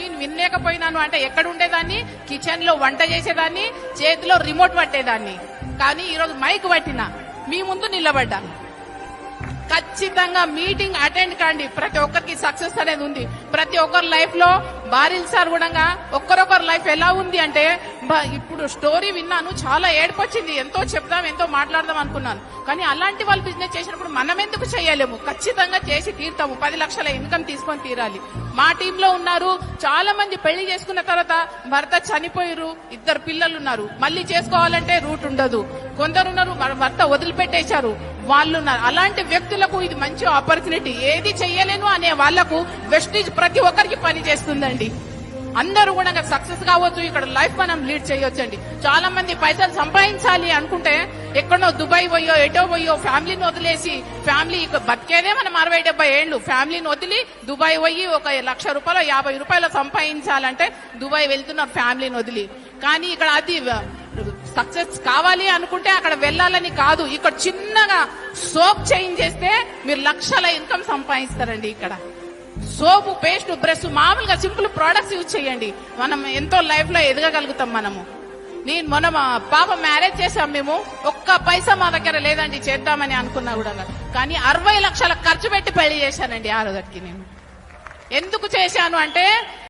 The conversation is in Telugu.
నేను వినలేకపోయినాను అంటే ఎక్కడ ఉండేదాన్ని, కిచెన్ లో వంట చేసేదాన్ని, చేతిలో రిమోట్ పట్టేదాన్ని. కానీ ఈరోజు మైక్ పట్టిన మీ ముందు నిలబడ్డాను. ఖచ్చితంగా మీటింగ్ అటెండ్ కాండి. ప్రతి ఒక్కరికి సక్సెస్ అనేది ఉంది. ప్రతి ఒక్కరి లైఫ్ లో బారిల్ సార్ కూడా ఒక్కరొకరు లైఫ్ ఎలా ఉంది అంటే, ఇప్పుడు స్టోరీ విన్నాను, చాలా ఏడుపొచ్చింది. ఎంతో చెప్దాం, ఎంతో మాట్లాడదాం అనుకున్నాను. కానీ అలాంటి వాళ్ళు బిజినెస్ చేసినప్పుడు మనం ఎందుకు చేయలేము? ఖచ్చితంగా చేసి తీరుతాము. 10 లక్షల ఇన్కమ్ తీసుకొని తీరాలి. మా టీంలో ఉన్నారు చాలా మంది. పెళ్లి చేసుకున్న తర్వాత భర్త చనిపోయారు, 2 పిల్లలు ఉన్నారు. మళ్ళీ చేసుకోవాలంటే రూట్ ఉండదు. కొందరున్నారు భర్త వదిలిపెట్టేశారు, వాళ్ళు ఉన్నారు. అలాంటి వ్యక్తులకు ఇది మంచి ఆపర్చునిటీ. ఏది చెయ్యలేను అనే వాళ్లకు వెస్టీజ్ ప్రతి ఒక్కరికి పని చేస్తుందండి. అందరూ కూడా సక్సెస్ కావచ్చు, ఇక్కడ లైఫ్ మనం లీడ్ చేయొచ్చండి. చాలా మంది పైసలు సంపాదించాలి అనుకుంటే ఎక్కడో దుబాయ్ పోయో ఎటో పోయో ఫ్యామిలీని వదిలేసి, ఫ్యామిలీ బతికేదే మనం 60-70 ఏళ్లు, ఫ్యామిలీని వదిలి దుబాయ్ పోయి 1,00,000 రూపాయలు 50 రూపాయలు సంపాదించాలంటే దుబాయ్ వెళ్తున్నారు ఫ్యామిలీని వదిలి. కానీ ఇక్కడ అది సక్సెస్ కావాలి అనుకుంటే అక్కడ వెళ్ళాలని కాదు. ఇక్కడ చిన్నగా సోప్ చేంజ్ చేస్తే మీరు లక్షల ఇన్కమ్ సంపాదిస్తారండి. ఇక్కడ సోపు, పేస్ట్, బ్రష్, మామూలుగా సింపుల్ ప్రొడక్ట్స్ యూజ్ చేయండి. మనం ఎంతో లైఫ్ లో ఎదగగలుగుతాం. నేను మొన్న పాప మ్యారేజ్ చేసాం. మేము ఒక్క పైసా మా దగ్గర లేదండి చేద్దామని అనుకున్నా కూడా. కానీ 60 లక్షల ఖర్చు పెట్టి పెళ్లి చేశానండి. ఆ రోజుకి నేను ఎందుకు చేశాను అంటే